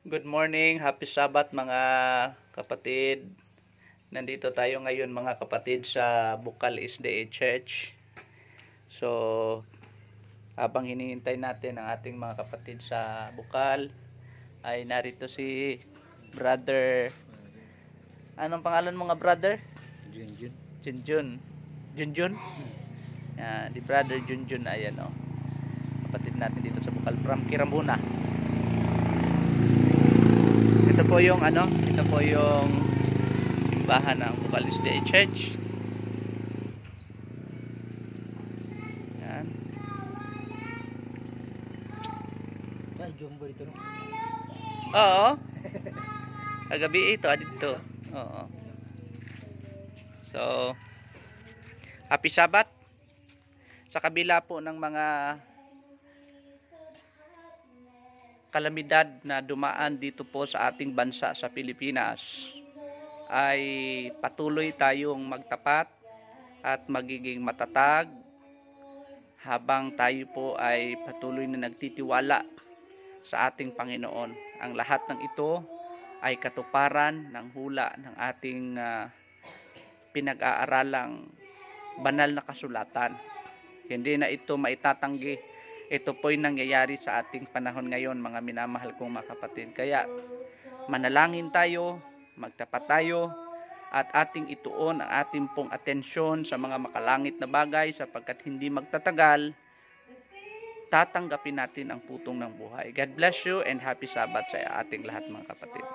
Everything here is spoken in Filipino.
Good morning, happy Sabbath mga kapatid. Nandito tayo ngayon mga kapatid sa Bukal SDA Church. So, habang hinihintay natin ang ating mga kapatid sa Bukal, ay narito si Brother. Anong pangalan mo nga brother? Junjun. Junjun? Di Brother Junjun, ayan o. Kapatid natin dito sa Bukal from Kirambuna. Ito po yung simbahan ng Bukal SDA Church. Yan. Oo. Kagabi ito, adito. Oo. So, happy Sabbath. Sa kabila po ng mga kalamidad na dumaan dito po sa ating bansa sa Pilipinas, ay patuloy tayong magtapat at magiging matatag habang tayo po ay patuloy na nagtitiwala sa ating Panginoon. Ang lahat ng ito ay katuparan ng hula ng ating pinag-aaralang banal na kasulatan. Hindi na ito maitatanggi. Ito po'y nangyayari sa ating panahon ngayon, mga minamahal kong mga kapatid. Kaya manalangin tayo, magtapat tayo, at ating ituon ang ating pong atensyon sa mga makalangit na bagay, sapagkat hindi magtatagal, tatanggapin natin ang putong ng buhay. God bless you and happy Sabbath sa ating lahat mga kapatid.